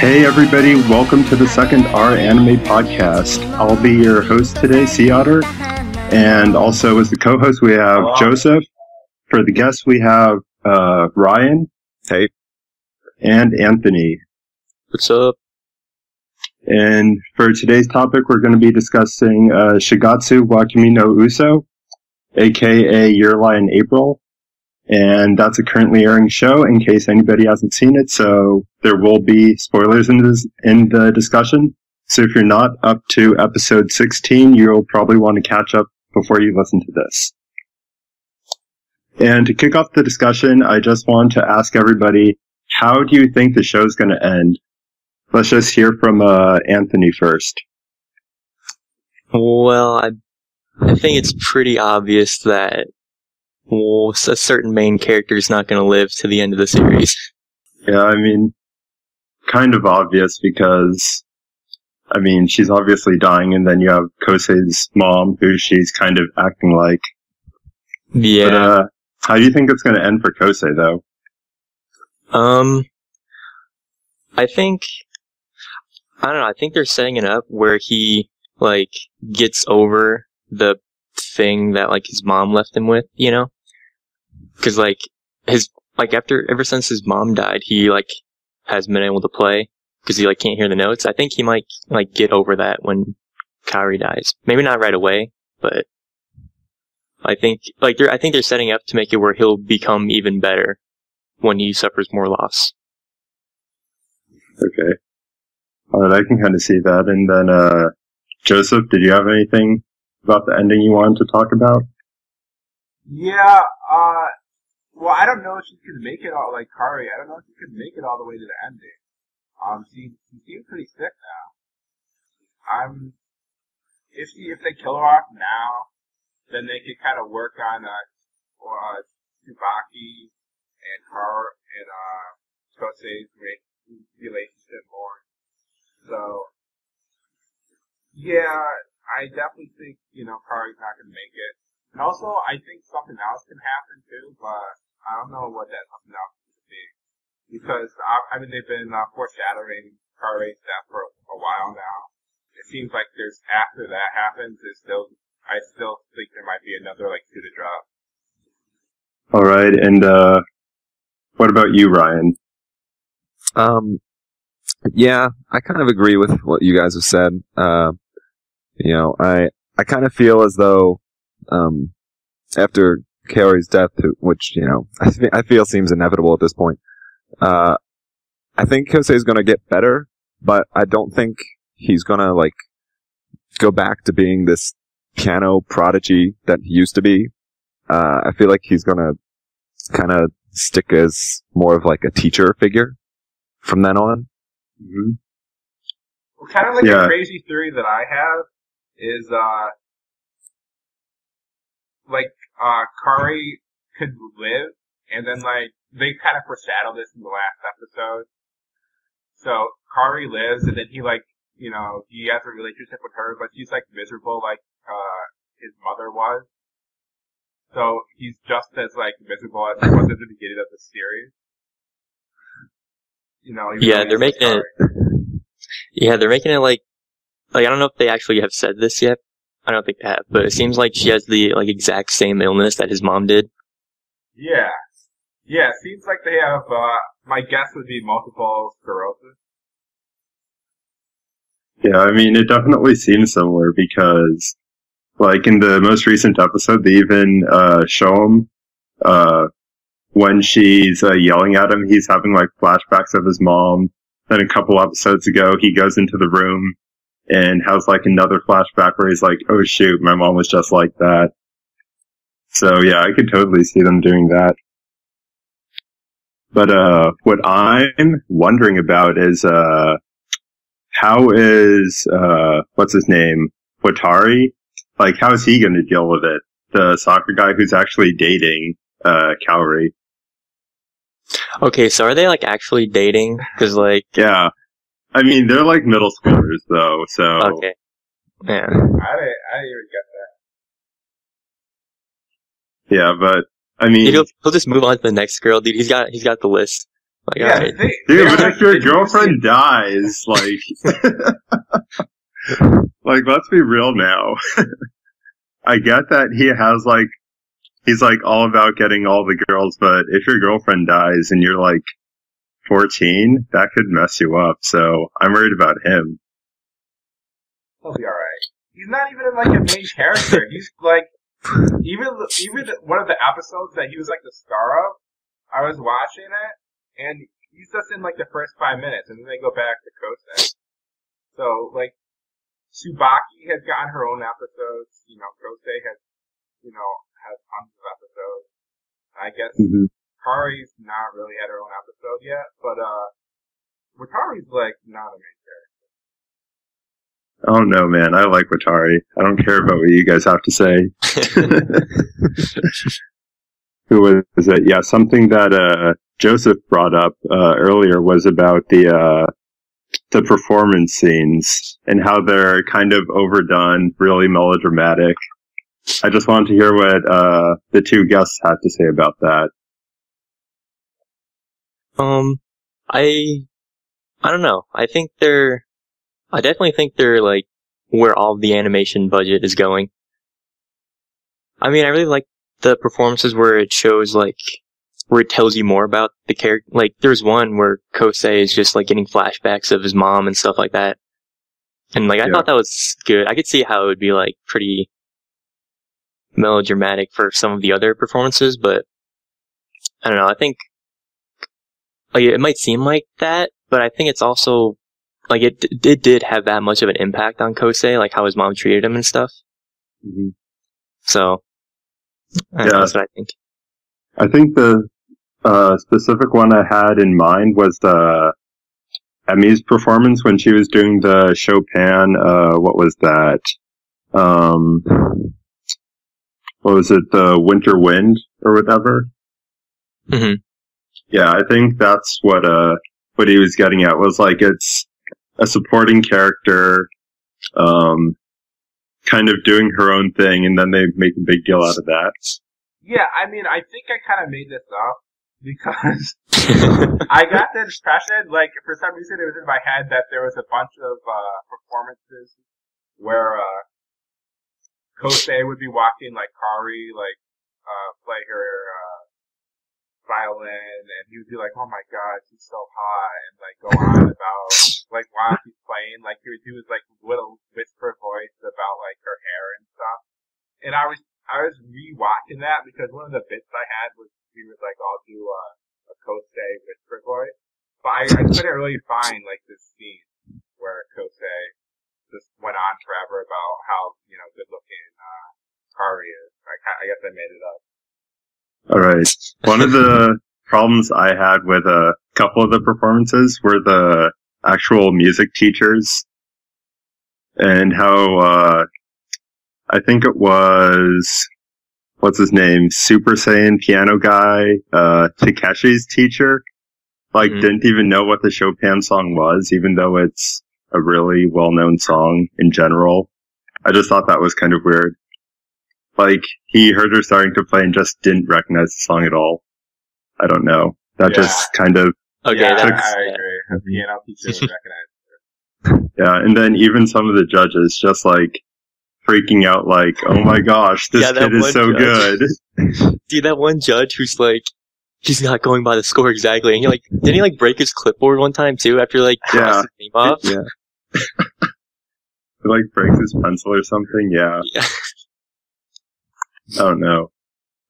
Hey everybody, welcome to the second Otter Anime Podcast. I'll be your host today, Sea Otter, and also as the co-host we have Joseph. For the guests we have Ryan. Hey. And Anthony. What's up? And for today's topic we're going to be discussing Shigatsu wa Kimi no Uso, aka Your Lie in April. And that's a currently airing show in case anybody hasn't seen it, so there will be spoilers in the discussion. So if you're not up to episode 16, you'll probably want to catch up before you listen to this. And to kick off the discussion, I just want to ask everybody, how do you think the show's going to end? Let's just hear from Anthony first. Well, I think it's pretty obvious that a certain main character is not going to live to the end of the series. Yeah, I mean, kind of obvious because, I mean, she's obviously dying, and then you have Kosei's mom, who she's kind of acting like. Yeah. But, how do you think it's going to end for Kosei, though? I think they're setting it up where he, gets over the thing that, his mom left him with, you know? Because, ever since his mom died, he, has been able to play, because he, can't hear the notes. I think he might, get over that when Kaori dies. Maybe not right away, but I think they're setting up to make it where he'll become even better when he suffers more loss. Okay. Alright, I can kind of see that. And then, Joseph, did you have anything about the ending you wanted to talk about? Yeah, well, I don't know if she can make it all, like Kaori, I don't know if she can make it all the way to the ending. She seems pretty sick now. If they kill her off now, then they could kind of work on, Tsubaki and Kosei's relationship more. So, yeah, I definitely think, Kaori's not gonna make it. And also, I think something else can happen too, but I don't know what that something else could be. Because, they've been foreshadowing Kaori's death for a while now. It seems like after that happens, I still think there might be another, shoe to drop. Alright, and, what about you, Ryan? Yeah, I kind of agree with what you guys have said. I kind of feel as though, after Kaori's death, which, I feel seems inevitable at this point, I think Kosei is gonna get better, but I don't think he's gonna, go back to being this piano prodigy that he used to be. I feel like he's gonna kind of stick as more of, a teacher figure from then on. Mm-hmm. Well, kind of a crazy theory that I have is, Kaori could live, and then, they kind of foreshadowed this in the last episode. So, Kaori lives, and then he, he has a relationship with her, but she's, miserable his mother was. So, he's just as, miserable as he was at the beginning of the series. Yeah, they're making it. Yeah, they're making it I don't know if they actually have said this yet. I don't think they have, but it seems like she has the exact same illness that his mom did. Yeah. Yeah, it seems like they have, my guess would be multiple sclerosis. Yeah, I mean, it definitely seems similar because, in the most recent episode, they even, show him, when she's, yelling at him, he's having, flashbacks of his mom. Then a couple episodes ago, he goes into the room and has, another flashback where he's like, oh shoot, my mom was just like that. So, yeah, I could totally see them doing that. But, what I'm wondering about is, how is, what's his name? Watari? How is he gonna deal with it? The soccer guy who's actually dating, Kaori. Okay, so are they, actually dating? Cause, Yeah. I mean, they're, middle schoolers, though, so... Okay. Yeah. I didn't even get that. Yeah, but, I mean... He'll just move on to the next girl, dude. He's got the list. Like, Yeah, alright. Dude, but if your girlfriend dies, like, like, let's be real now. I get that he has, like, he's, like, all about getting all the girls, but if your girlfriend dies and you're, like, 14, that could mess you up, so I'm worried about him. He'll be alright. He's not even like a main character. He's like, even one of the episodes that he was like the star of, I was watching it, and he's just in like the first 5 minutes, and then they go back to Kosei. So, like, Tsubaki has gotten her own episodes, you know, Kosei has, you know, has tons of episodes. I guess Kari's not really had her own episode yet, but, Watari's like not a main character. Oh no, man, I like Watari. I don't care about what you guys have to say. Who was it? Yeah, something that Joseph brought up earlier was about the performance scenes and how they're kind of overdone, really melodramatic. I just wanted to hear what the two guests had to say about that. I don't know. I definitely think they're like where all the animation budget is going. I mean, I really like the performances where it shows like where it tells you more about the character. Like there's one where Kosei is just like getting flashbacks of his mom and stuff like that. And like I thought that was good. I could see how it would be like pretty melodramatic for some of the other performances, but I don't know. I think like it might seem like that, but I think it's also like it did have that much of an impact on Kosei, like how his mom treated him and stuff. Mm-hmm. So, that's what I think. I think the specific one I had in mind was Emi's performance when she was doing the Chopin. What was that? What was it? The Winter Wind or whatever. Mm-hmm. Yeah, I think that's what he was getting at was like it's a supporting character, kind of doing her own thing, and then they make a big deal out of that. Yeah, I mean, I think I kind of made this up because I got the impression, like, for some reason it was in my head that there was a bunch of performances where Kosei would be watching, like, Kari, like, play her violin, and he would be like, oh my god, she's so hot, and, like, go on about, like, while he's playing, like, he would do his, like, little whisper voice about, like, her hair and stuff. And I was re-watching that because one of the bits I had was he was like, I'll do a Kosei whisper voice. But I couldn't really find like this scene where Kosei just went on forever about how, you know, good looking Kari is. I guess I made it up. Alright. One of the problems I had with a couple of the performances were the actual music teachers and how I think it was, what's his name, Super Saiyan piano guy, Takeshi's teacher, like, didn't even know what the Chopin song was, even though it's a really well-known song in general. I just thought that was kind of weird. Like, he heard her starting to play and just didn't recognize the song at all. I don't know. That just kind of... Okay, yeah, took... I agree. A piano teacher would recognize it. Yeah, and then even some of the judges just, like, freaking out like, oh my gosh, this kid is so good. Dude, that one judge who's like, he's not going by the score exactly. And you're like, didn't he like break his clipboard one time too after like crossing his name off? Yeah. He like breaks his pencil or something, yeah. I don't know.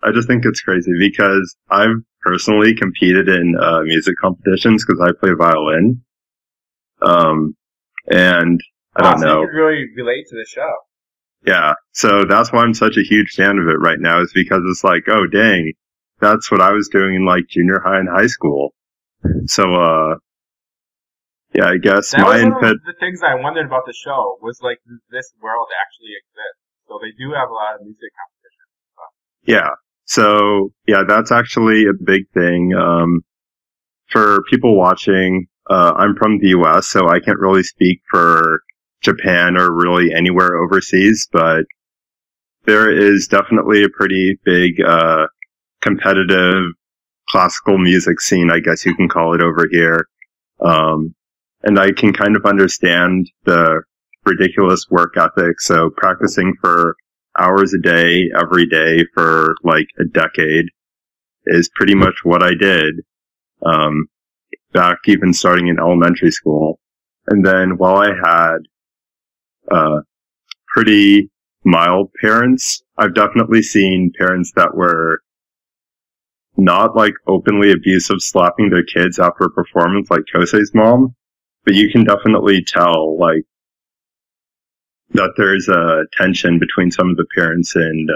I just think it's crazy because I've personally competed in music competitions because I play violin. And I don't know. So you can really relate to the show. Yeah, so that's why I'm such a huge fan of it right now, is because it's like, oh dang, that's what I was doing in like junior high and high school. So, yeah, I guess that my was input... one of the things I wondered about the show was like, this world actually exists. So they do have a lot of music competitions. Yeah, so, yeah, that's actually a big thing. For people watching, I'm from the US, so I can't really speak for Japan or really anywhere overseas, but there is definitely a pretty big competitive classical music scene, I guess you can call it over here. And I can kind of understand the ridiculous work ethic. So practicing for hours a day, every day for like a decade is pretty much what I did, back even starting in elementary school. And then while I had, pretty mild parents, I've definitely seen parents that were not like openly abusive, slapping their kids after a performance like Kosei's mom, but you can definitely tell like that there's a tension between some of the parents and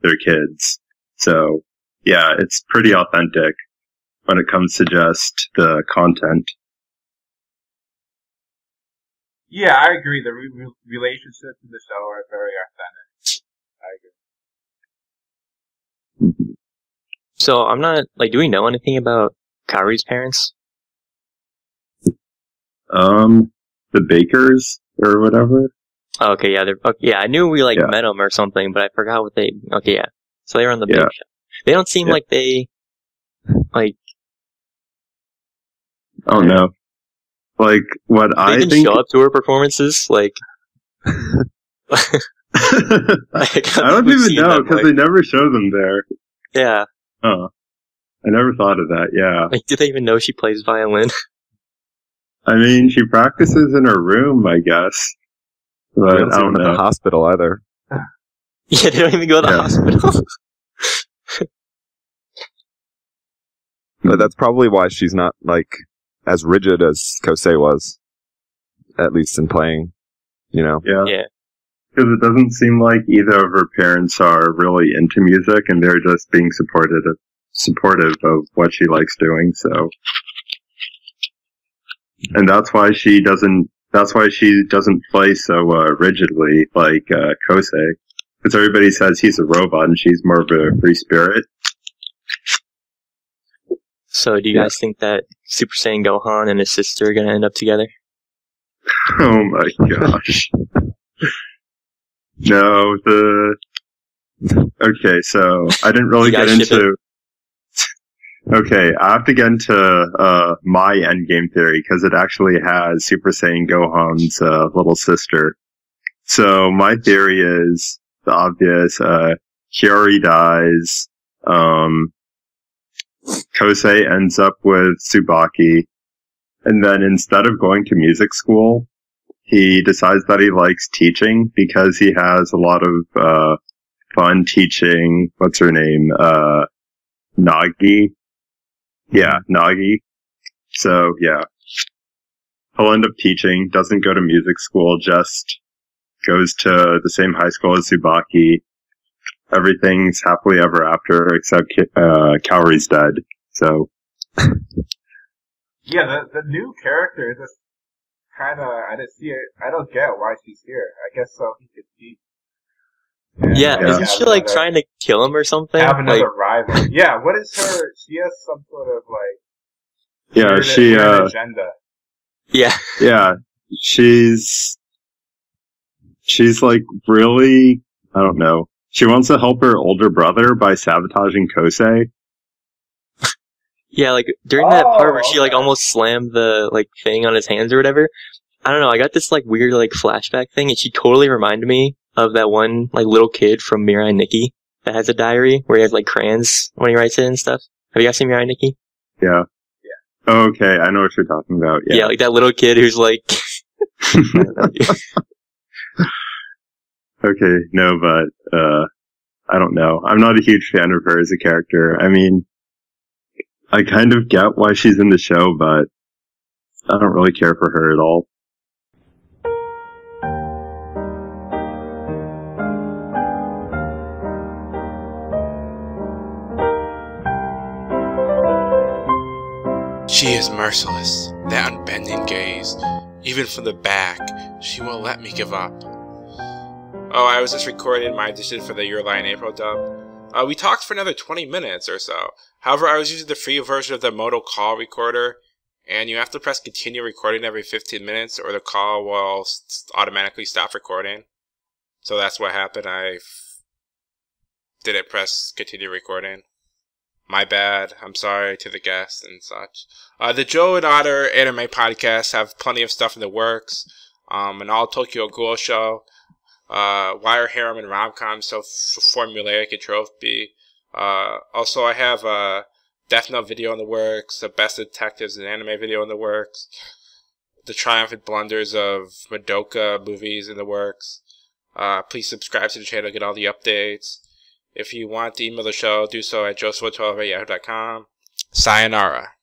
their kids. So yeah, it's pretty authentic when it comes to just the content. Yeah, I agree. The relationships in the show are very authentic. I agree. So I'm not like. Do we know anything about Kaori's parents? The Bakers or whatever. Oh, okay, yeah, I knew we met them or something, but I forgot what they. Okay, yeah. So they were on the big show. They don't seem like they like. Oh no. Like, what they I didn't think... show up to her performances, like... I don't even know, because they never show them there. Yeah. Oh. I never thought of that, yeah. Like, do they even know she plays violin? I mean, she practices in her room, I guess. But I don't know. At the hospital, either. Yeah, they don't even go to the hospital. But that's probably why she's not, like... as rigid as Kosei was, at least in playing, you know? Yeah. Because it doesn't seem like either of her parents are really into music, and they're just being supportive of what she likes doing, so. And that's why she doesn't play so rigidly like Kosei. Because everybody says he's a robot and she's more of a free spirit. So, do you guys think that Super Saiyan Gohan and his sister are going to end up together? Oh my gosh. No, okay, so, I didn't really get into... Okay, I have to get into, my endgame theory, because it actually has Super Saiyan Gohan's, little sister. So, my theory is the obvious, Hiyori dies, Kosei ends up with Tsubaki, and then instead of going to music school, he decides that he likes teaching because he has a lot of fun teaching, what's her name, Nagi. Yeah, Nagi. So, yeah. He'll end up teaching, doesn't go to music school, just goes to the same high school as Tsubaki. Everything's happily ever after, except Kaori's dead. So, yeah, the new character is just kind of, I didn't see it. I don't get why she's here. I guess so he could teach. Yeah, isn't she like trying to kill him or something? Have another rival. Yeah, what is her? She has some sort of like. Yeah, weird agenda. Yeah. Yeah, she's like really, I don't know. She wants to help her older brother by sabotaging Kosei. Yeah, like, during that part where she, like, almost slammed the, like, thing on his hands or whatever, I don't know, I got this, like, weird, like, flashback thing, and she totally reminded me of that one, like, little kid from Mirai Nikki that has a diary where he has, like, crayons when he writes it and stuff. Have you guys seen Mirai Nikki? Yeah. Oh, okay, I know what you're talking about, yeah. Yeah, like, that little kid who's, like... Okay, no, but, I don't know. I'm not a huge fan of her as a character. I mean, I kind of get why she's in the show, but I don't really care for her at all. She is merciless, that unbending gaze. Even from the back, she won't let me give up. Oh, I was just recording my edition for the Your Lie in April dub. We talked for another 20 minutes or so. However, I was using the free version of the Moto call recorder, and you have to press continue recording every 15 minutes or the call will automatically stop recording. So that's what happened. I didn't press continue recording. My bad. I'm sorry to the guests and such. The Joe and Otter Anime Podcast have plenty of stuff in the works. An all Tokyo Ghoul show. Wire Harem and Rom-Com, so formulaic and trophy. Also, I have a Death Note video in the works, the Best Detectives and Anime video in the works, the Triumphant Blunders of Madoka movies in the works. Please subscribe to the channel to get all the updates. If you want to email the show, do so at joseph12@yahoo.com. Sayonara.